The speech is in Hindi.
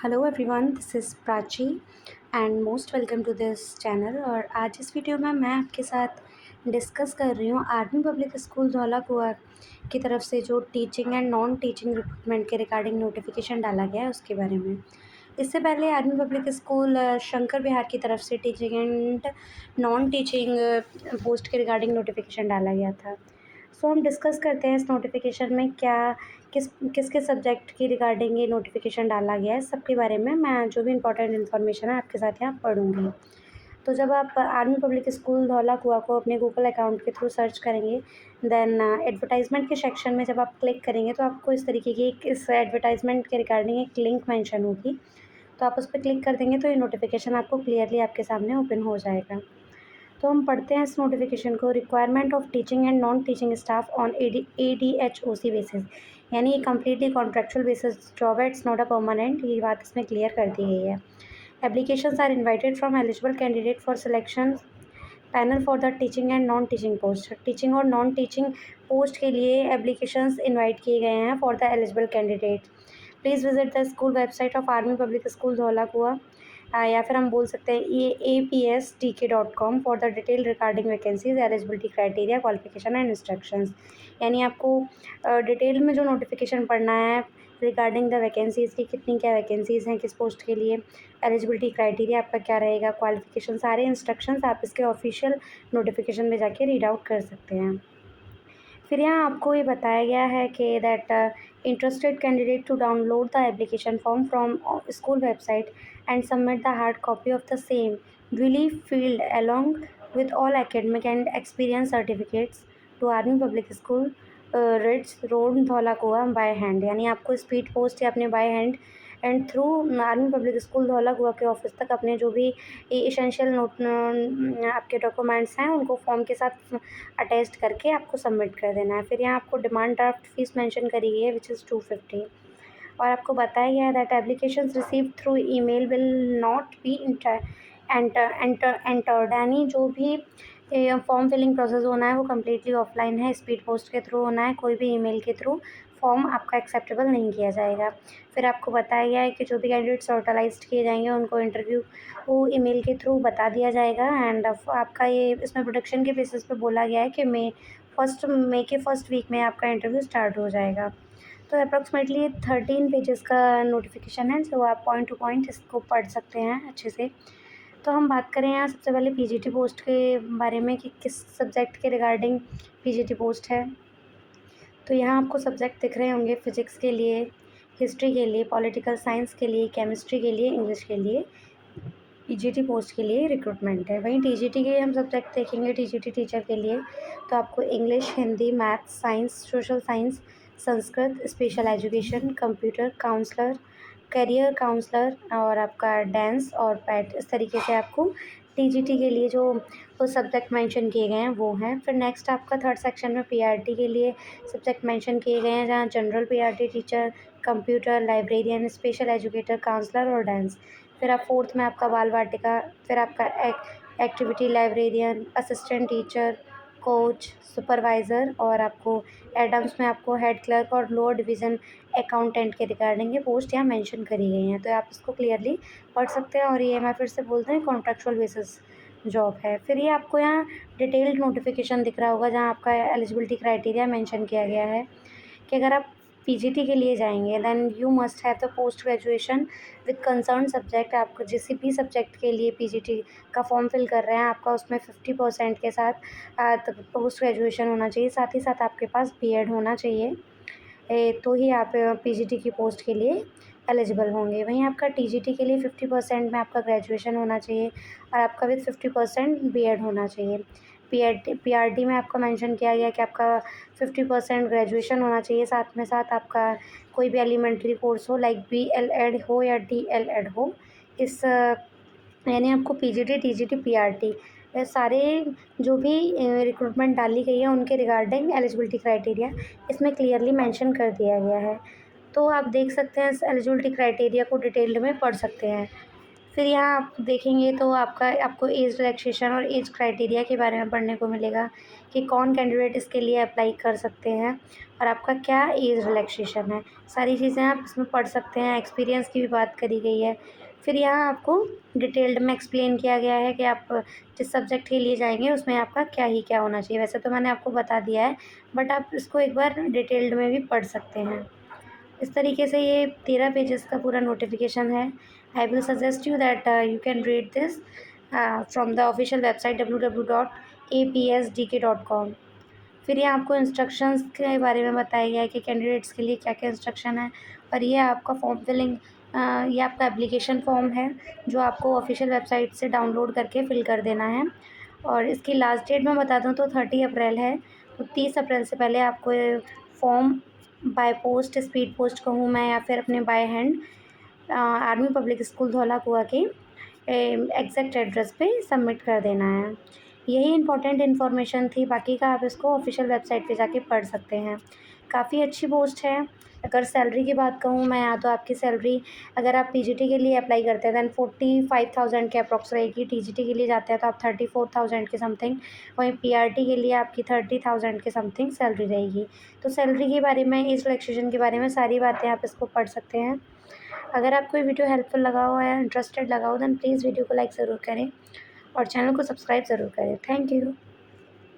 Hello everyone, this is Prachi and most welcome to this channel. और आज इस वीडियो में मैं आपके साथ डिस्कस कर रही हूँ आर्मी पब्लिक स्कूल धौलाकुआं की तरफ से जो teaching and non teaching recruitment के रिगार्डिंग नोटिफिकेशन डाला गया है उसके बारे में। इससे पहले आर्मी पब्लिक स्कूल शंकर विहार की तरफ से teaching and non teaching post के रिगार्डिंग नोटिफिकेशन डाला गया था। सो हम डिस्कस करते हैं इस नोटिफिकेशन में क्या किस किस सब्जेक्ट की रिगार्डिंग ये नोटिफिकेशन डाला गया है, सबके बारे में मैं जो भी इंपॉर्टेंट इन्फॉर्मेशन है आपके साथ यहाँ पढ़ूंगी। तो जब आप आर्मी पब्लिक स्कूल धौलाकुआं को अपने गूगल अकाउंट के थ्रू सर्च करेंगे, देन एडवर्टाइजमेंट के सेक्शन में जब आप क्लिक करेंगे तो आपको इस तरीके की इस एडवर्टाइजमेंट के रिगार्डिंग एक लिंक मेंशन होगी। तो आप उस पर क्लिक कर देंगे तो ये नोटिफिकेशन आपको क्लियरली आपके सामने ओपन हो जाएगा। तो हम पढ़ते हैं इस नोटिफिकेशन को। Requirement of teaching and non teaching staff on ADHOC basis, यानी ये कम्प्लीटली कॉन्ट्रेक्चुअल बेसिस जॉब है, इट्स नॉट अ परमानेंट, ये बात इसमें क्लियर कर दी गई है। Applications are invited from eligible candidate for selection panel for the teaching and non teaching post. Teaching और नॉन टीचिंग पोस्ट के लिए एप्लीकेशंस इन्वाइट किए गए हैं for the eligible candidate. Please visit the school website of army public school Dhaula Kuan, या फिर हम बोल सकते हैं APSTK.com for the detail regarding vacancies, eligibility criteria, qualification and instructions. यानी आपको डिटेल में जो नोटिफिकेशन पढ़ना है रिगार्डिंग द वैकेंसीज़ की, कितनी क्या वैकेंसीज़ हैं, किस पोस्ट के लिए, एलिजिबिलिटी क्राइटेरिया आपका क्या रहेगा, क्वालिफिकेशन, सारे इंस्ट्रक्शंस आप इसके ऑफिशियल नोटिफिकेशन में जाके रीड आउट कर सकते हैं। फिर यहाँ आपको ये बताया गया है कि that interested candidate to download the application form from school website and submit the hard copy of the same duly filled along with all academic and experience certificates to army public school ridge road Dhaula Kuan by hand. यानी आपको स्पीड पोस्ट या अपने by hand and through army public school Dhaula Kuan के ऑफिस तक अपने जो भी इसेंशियल नोट आपके डॉक्यूमेंट्स हैं उनको फॉर्म के साथ अटैच्ड करके आपको सबमिट कर देना है। फिर यहाँ आपको डिमांड ड्राफ्ट फीस मेंशन करी गई है विच इज़ 250। और आपको बताया गया है that applications receive through email will not be entered, यानी जो भी फॉर्म फिलिंग प्रोसेस होना है वो कम्प्लीटली ऑफलाइन है, स्पीड पोस्ट के थ्रू होना है, कोई भी ईमेल के थ्रू फॉर्म आपका एक्सेप्टेबल नहीं किया जाएगा। फिर आपको बताया गया है कि जो भी कैंडिडेट शॉर्टलाइज्ड किए जाएंगे उनको इंटरव्यू वो ईमेल के थ्रू बता दिया जाएगा। एंड आपका ये इसमें प्रोडक्शन के बेसिस पे बोला गया है कि मई के फर्स्ट वीक में आपका इंटरव्यू स्टार्ट हो जाएगा। तो अप्रॉक्सीमेटली 13 पेजेस का नोटिफिकेशन है, जो आप पॉइंट टू पॉइंट इसको पढ़ सकते हैं अच्छे से। तो हम बात करें यहाँ सबसे पहले PGT पोस्ट के बारे में कि किस सब्जेक्ट के रिगार्डिंग PGT पोस्ट है। तो यहाँ आपको सब्जेक्ट दिख रहे होंगे, फिजिक्स के लिए, हिस्ट्री के लिए, पॉलिटिकल साइंस के लिए, केमिस्ट्री के लिए, इंग्लिश के लिए PGT पोस्ट के लिए रिक्रूटमेंट है। वहीं TGT के हम सब्जेक्ट देखेंगे, TGT टीचर के लिए तो आपको English, Hindi, maths, science, social science, Sanskrit, special education, computer, counsellor, career counsellor और आपका डांस और पैट, इस तरीके से आपको TGT के लिए जो सब्जेक्ट मेंशन किए गए हैं वो हैं। फिर नेक्स्ट आपका थर्ड सेक्शन में PRT के लिए सब्जेक्ट मेंशन किए गए हैं, जहाँ general PRT teacher, computer, librarian, special educator, counsellor और डांस। फिर आप फोर्थ में आपका बाल वाटिका, फिर आपका activity librarian, assistant teacher, coach, supervisor और आपको एडम्स में आपको हेड क्लर्क और लोअर डिवीज़न अकाउंटेंट के रिगार्डिंग ये पोस्ट यहाँ मेंशन करी गई हैं। तो आप इसको क्लियरली पढ़ सकते हैं। और ये मैं फिर से बोलते हैं कॉन्ट्रेक्चुअल बेसिस जॉब है। फिर ये आपको यहाँ डिटेल्ड नोटिफिकेशन दिख रहा होगा, जहाँ आपका एलिजिबिलिटी क्राइटेरिया मेंशन किया गया है कि अगर आप PGT के लिए जाएंगे then you must have the post graduation with concern subject. आपको जिस भी सब्जेक्ट के लिए PGT का फॉर्म फिल कर रहे हैं आपका उसमें 50% के साथ पोस्ट ग्रेजुएशन होना चाहिए, साथ ही साथ आपके पास BEd होना चाहिए, तो ही आप PGT की पोस्ट के लिए एलिजिबल होंगे। वहीं आपका TGT के लिए 50% में आपका ग्रेजुएशन होना चाहिए और आपका विद 50% BEd होना चाहिए। PRT में आपका मेंशन किया गया कि आपका 50% ग्रेजुएशन होना चाहिए, साथ में साथ आपका कोई भी एलिमेंट्री कोर्स हो लाइक BLEd हो या DLEd हो। इस यानी आपको PGT, TGT, PRT सारे जो भी रिक्रूटमेंट डाली गई है उनके रिगार्डिंग एलिजिबिलिटी क्राइटेरिया इसमें क्लियरली मेंशन कर दिया गया है। तो आप देख सकते हैं इस एलिजिबिलिटी क्राइटेरिया को डिटेल्ड में पढ़ सकते हैं। फिर यहाँ आप देखेंगे तो आपको एज रिलैक्सेशन और एज क्राइटेरिया के बारे में पढ़ने को मिलेगा कि कौन कैंडिडेट इसके लिए अप्लाई कर सकते हैं और आपका क्या एज रिलैक्सेशन है। सारी चीज़ें आप इसमें पढ़ सकते हैं, एक्सपीरियंस की भी बात करी गई है। फिर यहाँ आपको डिटेल्ड में एक्सप्लेन किया गया है कि आप जिस सब्जेक्ट के लिए जाएंगे उसमें आपका क्या ही क्या होना चाहिए। वैसे तो मैंने आपको बता दिया है, बट आप इसको एक बार डिटेल्ड में भी पढ़ सकते हैं। इस तरीके से ये 13 पेजेस का पूरा नोटिफिकेशन है। I will suggest you that you can read this from the official website www.apsdk.com। फिर ये आपको इंस्ट्रक्शंस के बारे में बताया गया है कि कैंडिडेट्स के लिए क्या क्या इंस्ट्रक्शन है। और ये आपका फॉर्म फिलिंग, ये आपका एप्लीकेशन फॉर्म है जो आपको ऑफिशियल वेबसाइट से डाउनलोड करके फिल कर देना है। और इसकी लास्ट डेट मैं बता दूँ तो 30 अप्रैल है। तो 30 अप्रैल से पहले आपको ये form by post, speed post कहूँ मैं या फिर अपने by hand army public school Dhaula कुआं के एग्जैक्ट एड्रेस पे सबमिट कर देना है। यही इम्पोर्टेंट इन्फॉर्मेशन थी, बाकी का आप इसको ऑफिशियल वेबसाइट पे जाके पढ़ सकते हैं। काफ़ी अच्छी पोस्ट है। अगर सैलरी की बात कहूँ मैं, यहाँ तो आपकी सैलरी, अगर आप पीजीटी के लिए अप्लाई करते हैं दैन 45,000 के अप्रॉक्स रहेगी। टीजीटी के लिए जाते हैं तो आप 34,000 के समथिंग, वहीं पीआरटी के लिए आपकी 30,000 के समथिंग सैलरी रहेगी। तो सैलरी के बारे में, एज रिलैक्सेशन के बारे में सारी बातें आप इसको पढ़ सकते हैं। अगर आपको ये वीडियो हेल्पफुल लगा हो या इंटरेस्टेड लगा हो, देन प्लीज़ वीडियो को लाइक ज़रूर करें और चैनल को सब्सक्राइब ज़रूर करें। Thank you.